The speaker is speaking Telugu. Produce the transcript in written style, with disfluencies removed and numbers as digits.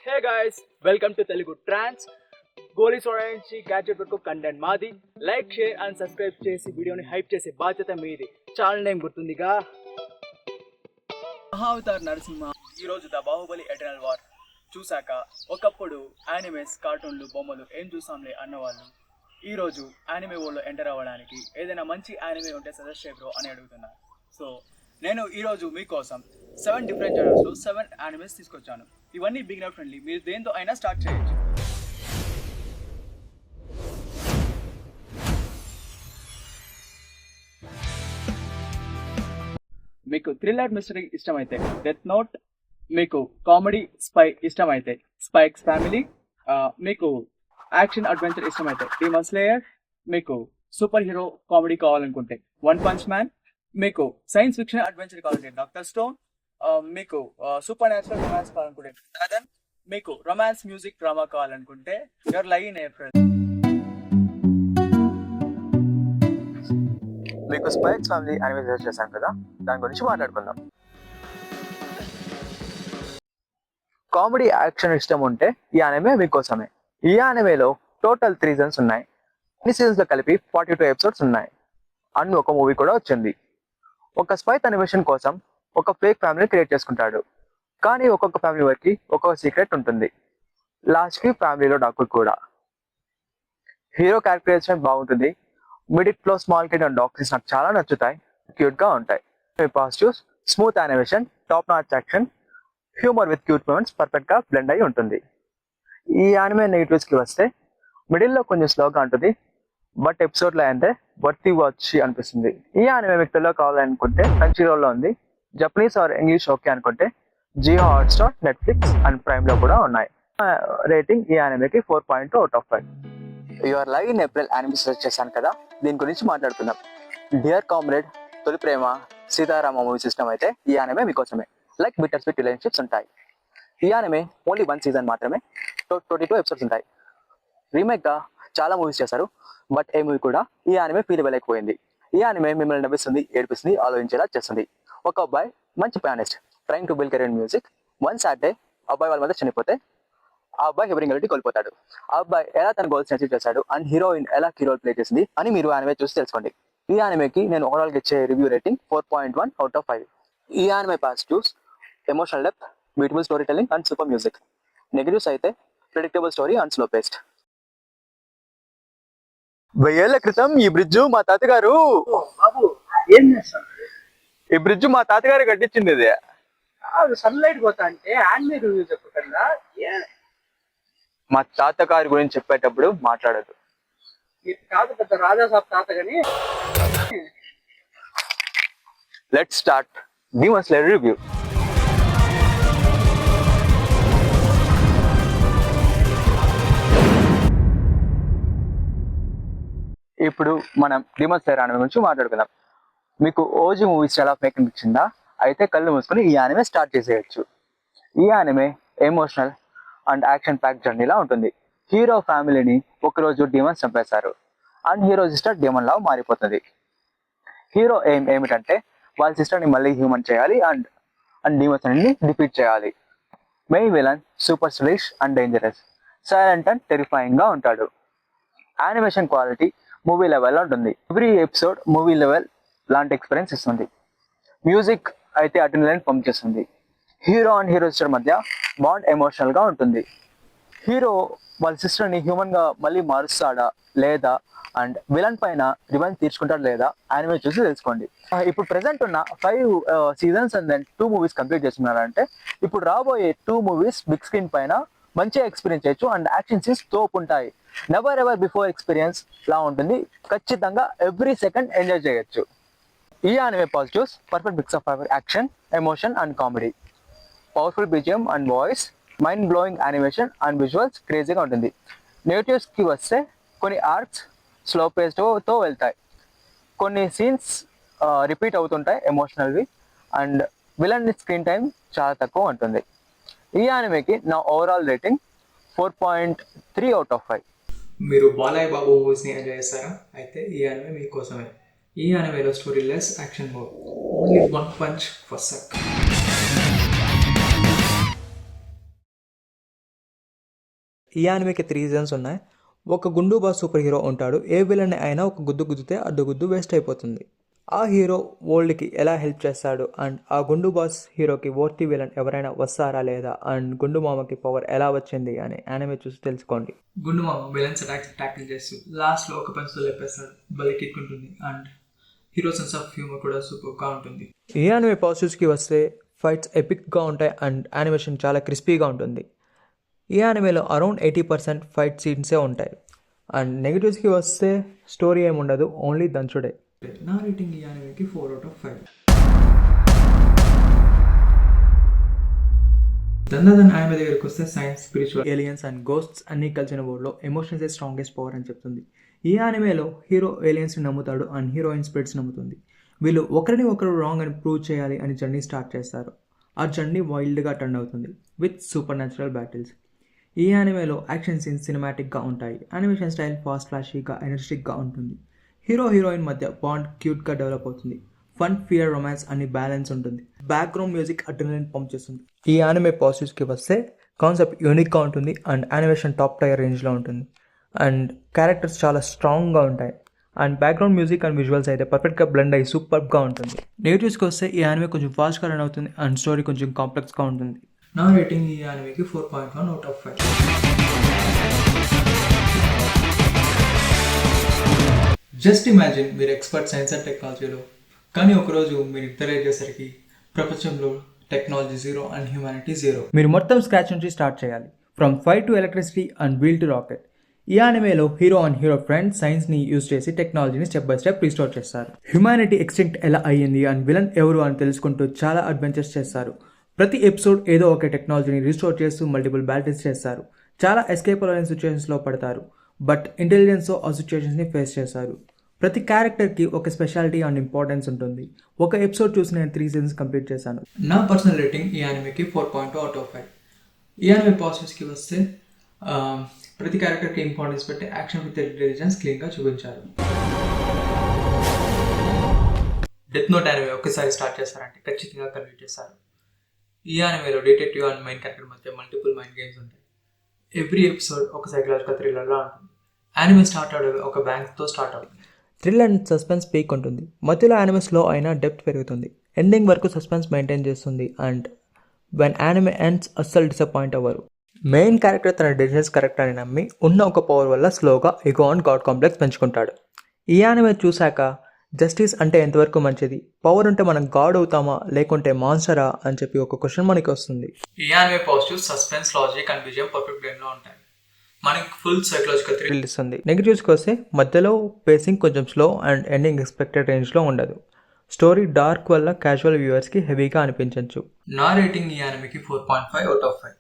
Hey guys, welcome to Telugu trance. Goli Soda నుంచి గ్యాడ్జెట్ వరకు కంటెంట్ మాది. లైక్, షేర్ అండ్ సబ్స్క్రైబ్ చేసి వీడియోని హైప్ చేసే బాధ్యత మీది. ఛానల్ నేమ్ గుర్తుందిగా, మహావతార్ నరసింహ. ఈరోజు ద బాహుబలి ఎటర్నల్ వార్ చూశాక ఒకప్పుడు యానిమేస్, కార్టూన్లు, బొమ్మలు ఏం చూసాంలే అన్నవాళ్ళు ఈరోజు యానిమే వరల్డ్లో ఎంటర్ అవ్వడానికి ఏదైనా మంచి యానిమే ఉంటే సజెస్ట్ చేయబ్రో అని అడుగుతున్నారు. సో నేను ఈరోజు మీకోసం 7 డిఫరెంట్ ఛానల్స్లో 7 యానిమేస్ తీసుకొచ్చాను. ఇవన్నీ బిగినర్ ఫ్రెండ్లీ, మీరు దేంతో అయినా స్టార్ట్ చేయొచ్చు. మీకు థ్రిల్లర్ మిస్టరీ ఇష్టమైతే డెత్ నోట్, మీకు కామెడీ స్పై ఇష్టమైతే స్పైక్స్ ఫ్యామిలీ, మీకు యాక్షన్ అడ్వెంచర్ ఇష్టమైతే డీమన్ స్లేయర్, మీకు సూపర్ హీరో కామెడీ కావాలనుకుంటే వన్ పంచ్ మ్యాన్, మీకు సైన్స్ ఫిక్షన్ అడ్వెంచర్ కావాలంటే డాక్టర్ స్టోన్, మీకు సూపర్ న్యాచురల్ రొమాన్స్ కావాలనుకుంటే దాదన్, మీకు రొమాన్స్ మ్యూజిక్ డ్రామా కావాలనుకుంటే యువర్ లవ్ ఇన్ ఏప్రిల్. మీకు స్పైక్స్ ఫ్యామిలీ యానిమే సజెస్ట్ చేశాను కదా, దాని గురించి మాట్లాడుకుందాం. కామెడీ యాక్షన్ ఇష్టం ఉంటే ఈ యానిమే మీకోసమే. ఈ యానిమేలో టోటల్ 3 సీజన్స్ ఉన్నాయి. అన్ని సీజన్స్ లో కలిపి 42 ఎపిసోడ్స్ ఉన్నాయి. అండ్ ఒక మూవీ కూడా వచ్చింది. ఒక స్పైక్ అనిమేషన్ కోసం ఒక ఫేక్ ఫ్యామిలీ క్రియేట్ చేసుకుంటాడు. కానీ ఒక్కొక్క ఫ్యామిలీ వరకు ఒక్కొక్క సీక్రెట్ ఉంటుంది. లాస్ట్ కి ఫ్యామిలీలో డాక్టర్ కూడా. హీరో క్యారెక్టరైజేషన్ బాగుంటుంది. Middle flow, small kid and doctors నాకు చాలా నచ్చుతాయి. క్యూట్ గా ఉంటాయి. Positives, smooth animation, top notch action, humour with cute moments perfect గా బ్లెండ్ అయి ఉంటుంది. ఈ యానిమే నెగిటివ్స్ కి వస్తే మిడిల్ లో కొంచెం స్లోగా ఉంటుంది. బట్ ఎపిసోడ్ లో అయితే వర్తీ వాచ్ అనిపిస్తుంది. ఈ యానిమే మీకు తెలుగులో కావాలనుకుంటే క్రంచీరోల్ లో ఉంది. జపనీస్ ఆర్ ఇంగ్లీష్ ఓకే అనుకుంటే Jio Hotstar, Netflix and Prime లో కూడా ఉన్నాయి. రేటింగ్ ఈ యానిమేకి 4.2 out of 5. Your love in April anime search చేశాను కదా, దీని గురించి మాట్లాడుకుందాం. డియర్ కామ్రేడ్, తొలి ప్రేమ, సీతారామ మూవీ సిస్టమ్ అయితే ఈ యానిమే మీకోసమే. లైక్ బిటర్ స్వీట్ రిలేషన్షిప్స్ ఉంటాయి. ఈ యానిమే ఓన్లీ 1 సీజన్ మాత్రమే. 22 ఎపిసోడ్స్ ఉంటాయి. రీమేక్ గా చాలా మూవీస్ చేశారు, బట్ ఏ మూవీ కూడా ఈ యానిమే ఫీల్ ఇవ్వలేకపోయింది. ఈ యానిమే మిమ్మల్ని నవ్విస్తుంది, ఏడిపిస్తుంది, ఆలోచించేలా చేస్తుంది. ఒక అబ్బాయి మంచి pianist, trying to build career music. One Saturday అబ్బాయి వాళ్ళ మధ్య చనిపోతే ఆ అబ్బాయి ఎవరింగ్ కోల్పోతాడు. ఆ అబ్బాయి ఎలా తన గోల్స్ అచీవ్ చేశాడు అండ్ హీరోయిన్ ఎలా కీ రోల్ ప్లే చేసింది అని మీరు యానిమే చూసి తెలుసుకోండి. ఈ యానిమేకి నేను ఓవరాల్ గా ఇచ్చే రివ్యూ రేటింగ్ 4.1 అవుట్ ఆఫ్ 5. ఈ anime positives emotional depth, beautiful story telling and super music. Negatives అయితే predictable story and slow paced. 1000 ఏళ్ల క్రితం ఈ బ్రిడ్జ్ మా తాతగారు ఈ బ్రిడ్జ్ మా తాతగారు కట్టించింది. ఇది సన్లైట్ పోతా అంటే యానిమే రివ్యూ చెప్పకుండా మా తాతగారి గురించి చెప్పేటప్పుడు మాట్లాడదు. కాదు పెద్ద రాజాసాబ్ తాత గాని. Let's start demon slayer review. ఇప్పుడు మనం డీమన్ స్లేయర్ యానిమే గురించి మాట్లాడుకుందాం. మీకు ఓజీ మూవీస్ చాలా ఫేక్ అనిపించిందా? అయితే కళ్ళు మూసుకొని ఈ యానిమే స్టార్ట్ చేసేయచ్చు. ఈ anime emotional and action pack జర్నీలా ఉంటుంది. హీరో ఫ్యామిలీని ఒకరోజు డీమన్స్ చంపేశారు అండ్ హీరో సిస్టర్ డీమన్ లా మారిపోతుంది. హీరో ఏమిటంటే వాళ్ళ సిస్టర్ని మళ్ళీ హ్యూమన్ చేయాలి అండ్ డీమన్స్ అన్ని డిఫీట్ చేయాలి. Main villain super stylish and dangerous, silent and terrifying గా ఉంటాడు. యానిమేషన్ క్వాలిటీ మూవీ లెవెల్లో ఉంటుంది. ఎవ్రీ ఎపిసోడ్ మూవీ లెవెల్ లాంటి ఎక్స్పీరియన్స్ ఇస్తుంది. మ్యూజిక్ అయితే అడ్రినలైన్ పంప్ చేస్తుంది. హీరో అండ్ హీరో సిస్టర్ మధ్య బాండ్ ఎమోషనల్ గా ఉంటుంది. హీరో వాళ్ళ సిస్టర్ ని హ్యూమన్ గా మళ్ళీ మారుస్తాడా లేదా అండ్ విలన్ పైన రివెంజ్ తీర్చుకుంటాడా లేదా యానిమే చూసి తెలుసుకోండి. ఇప్పుడు ప్రెసెంట్ ఉన్న 5 seasons and then 2 movies complete చేస్తున్నారంటే ఇప్పుడు రాబోయే 2 మూవీస్ బిగ్ స్క్రీన్ పైన మంచిగా ఎక్స్పీరియన్స్ చేయొచ్చు అండ్ యాక్షన్ సీన్స్ తోపు ఉంటాయి. నెవర్ ఎవర్ బిఫోర్ ఎక్స్పీరియన్స్ లా ఉంటుంది. ఖచ్చితంగా ఎవ్రీ సెకండ్ ఎంజాయ్ చేయొచ్చు. ఈ anime positives perfect mix of action, emotion and comedy, powerful BGM and voice, mind blowing animation and visuals క్రేజీగా ఉంటుంది. నెగిటివ్స్ కి వస్తే కొన్ని ఆర్క్స్ స్లో పేస్తో వెళ్తాయి. కొన్ని సీన్స్ రిపీట్ అవుతుంటాయి ఎమోషనల్వి అండ్ విలన్ స్క్రీన్ టైం చాలా తక్కువ ఉంటుంది. ఈ యానిమేకి నా ఓవరాల్ రేటింగ్ 4.3 అవుట్ ఆఫ్ 5. మీరు బాలయ్య బాబు మూవీస్ని ఎంజాయ్ చేస్తారా? అయితే ఈ యానిమే మీకోసమే. ఈ యానిమేలో story less, action more, only one punch for suck. ఈ యానిమేకి 3 సీజన్స్ ఉన్నాయి. ఒక గుండు బాస్ సూపర్ హీరో ఉంటాడు. ఏ విలన్ అయినా ఒక గుద్దు గుద్దితే అడ్డు వేస్ట్ అయిపోతుంది. ఆ హీరో వరల్డ్కి ఎలా హెల్ప్ చేస్తాడు అండ్ ఆ గుండు బాస్ హీరోకి వర్తి విలన్ ఎవరైనా వస్తారా లేదా అండ్ గుండు మామకి పవర్ ఎలా వచ్చింది అని యానిమే చూసి తెలుసుకోండి. గుండు మామ విలన్స్ ట్యాకిల్ చేస్తూ లాస్ట్లో ఒక పంచుతో లేపేస్తాడు. భలే కిక్ ఉంటుంది and hero sense of humour కూడా సూపర్గా ఉంటుంది. ఈ యానిమే పాజిటివ్స్కి వస్తే ఫైట్స్ ఎపిక్గా ఉంటాయి అండ్ యానిమేషన్ చాలా క్రిస్పీగా ఉంటుంది. ఈ యానిమేలో అరౌండ్ 80% ఫైట్ సీన్సే ఉంటాయి. అండ్ నెగిటివ్స్కి వస్తే స్టోరీ ఏముండదు, ఓన్లీ దంచుడే. నా రేటింగ్ ఈ యానిమేకి 4/5. దందాదన్ యానిమే దగ్గరికి వస్తే science, spiritual, aliens and ghosts అన్నీ కలిసిన వర్డ్లో ఎమోషన్స్ స్ట్రాంగెస్ట్ పవర్ అని చెప్తుంది. ఈ యానిమేలో హీరో ఏలియన్స్ని నమ్ముతాడు అండ్ హీరోయిన్ స్పిరిట్స్ నమ్ముతుంది. వీళ్ళు ఒకరిని ఒకరు రాంగ్ అని ప్రూవ్ చేయాలి అని జర్నీ స్టార్ట్ చేస్తారు. ఆ జర్నీ వైల్డ్గా టర్న్ అవుతుంది విత్ సూపర్ న్యాచురల్ బ్యాటిల్స్. ఈ యానిమేలో యాక్షన్ సీన్స్ సినిమాటిక్గా ఉంటాయి. యానిమేషన్ స్టైల్ ఫాస్ట్ ఫ్లాషీగా ఎనర్జెటిక్గా ఉంటుంది. హీరో హీరోయిన్ మధ్య బాండ్ క్యూట్గా డెవలప్ అవుతుంది. ఫన్, ఫియర్, రొమాన్స్ అన్ని బ్యాలెన్స్ ఉంటుంది. బ్యాక్గ్రౌండ్ మ్యూజిక్ అడ్రినలిన్ పంప్ చేస్తుంది. ఈ యానిమే పాజిటివ్స్కి వస్తే కాన్సెప్ట్ యూనిక్గా ఉంటుంది అండ్ యానిమేషన్ టాప్ టైర్ రేంజ్లో ఉంటుంది అండ్ క్యారెక్టర్స్ చాలా స్ట్రాంగ్గా ఉంటాయి and background music and visuals అయితే పర్ఫెక్ట్గా బ్లెండ్ అయ్యి సూపర్గా ఉంటుంది. నెగిటివ్స్కి వస్తే ఈ యానిమే కొంచెం ఫాస్ట్గా రన్ అవుతుంది అండ్ స్టోరీ కొంచెం కాంప్లెక్స్గా ఉంటుంది. నా రేటింగ్ ఈ యానిమేకి 4.1/5. జస్ట్ ఇమాజిన్ మీరు ఎక్స్పర్ట్ సైన్స్ అండ్ టెక్నాలజీలో, కానీ ఒకరోజు మీరు నిద్రలేచేసరికి ప్రపంచంలో టెక్నాలజీ 0 అండ్ హ్యూమానిటీ 0. మీరు మొత్తం స్క్రాచ్ నుంచి స్టార్ట్ చేయాలి. From fire to electricity and wheel to rocket. ఈ యానిమేలో హీరో అండ్ హీరో ఫ్రెండ్ సైన్స్ని యూజ్ చేసి టెక్నాలజీని స్టెప్ బై స్టెప్ రీస్టోర్ చేస్తారు. హ్యూమానిటీ ఎక్స్టింక్ట్ ఎలా అయ్యింది అండ్ విలన్ ఎవరు అని తెలుసుకుంటూ చాలా అడ్వెంచర్స్ చేస్తారు. ప్రతి ఎపిసోడ్ ఏదో ఒక టెక్నాలజీని రీస్టోర్ చేస్తూ మల్టిపుల్ బ్యాటిల్స్ చేస్తారు. చాలా ఎస్కేప్ అవ్వలేని సిచ్యువేషన్స్లో పడతారు, బట్ ఇంటెలిజెన్స్తో ఆ సిచ్యువేషన్స్ని ఫేస్ చేస్తారు. ప్రతి క్యారెక్టర్కి ఒక స్పెషాలిటీ అండ్ ఇంపార్టెన్స్ ఉంటుంది. ఒక ఎపిసోడ్ చూసి నేను 3 సీజన్స్ కంప్లీట్ చేశాను. నా పర్సనల్ రేటింగ్ ఈ యానిమేకి 4.2/5. ఈ యానిమే పాజిటివ్స్కి వస్తే ప్రతి క్యారెక్టర్కి ఇంపార్టెన్స్ పెట్టి యాక్షన్ విత్ ఇంటెలిజెన్స్ క్లీన్గా చూపించారు. డెత్ నోట్ యానిమే ఒక్కసారి స్టార్ట్ చేస్తారంటే ఖచ్చితంగా కంప్లీట్ చేస్తారు. ఈ యానిమేలో డిటెక్టివ్ అండ్ మెయిన్ క్యారెక్టర్ మధ్య మల్టిపుల్ మైండ్ గేమ్స్ ఉంటాయి. ఎవ్రీ ఎపిసోడ్ ఒక సైకలాజికల్ థ్రిల్లర్లా ఉంటుంది. యానిమే స్టార్ట్ అవడం ఒక బ్యాంక్తో స్టార్ట్ అవుతుంది. థ్రిల్ అండ్ సస్పెన్స్ పీక్ ఉంటుంది. మధ్యలో యానిమే స్లో అయినా డెప్త్ పెరుగుతుంది. ఎండింగ్ వరకు సస్పెన్స్ మెయింటైన్ చేస్తుంది అండ్ వెన్ యానిమే ఎండ్స్ అస్సలు డిసప్పాయింట్ అవ్వరు. మెయిన్ క్యారెక్టర్ తన డెసిషన్స్ కరెక్ట్ అని నమ్మి ఉన్న ఒక పవర్ వల్ల స్లోగా ఎగో అండ్ గాడ్ కాంప్లెక్స్ పెంచుకుంటాడు. ఈ యానిమే చూశాక జస్టిస్ అంటే ఎంతవరకు మంచిది, పవర్ ఉంటే మనం గాడ్ అవుతామా లేకుంటే మాన్స్టరా అని చెప్పి ఒక క్వశ్చన్ మనకి వస్తుంది. ఈ anime positive suspense, logic and విజయం పర్ఫెక్ట్ బ్లెండ్లో ఉంటాయి. మనకి ఫుల్ సైకలాజికల్ థ్రిల్ ఇస్తుంది. నెగిటివ్స్కి వస్తే మధ్యలో పేసింగ్ కొంచెం స్లో అండ్ ఎండింగ్ ఎక్స్పెక్టెడ్ రేంజ్లో ఉండదు. స్టోరీ డార్క్ వల్ల క్యాజువల్ వ్యూవర్స్కి హెవీగా అనిపించవచ్చు. నా రేటింగ్ ఈ యానిమేకి 4.5/5.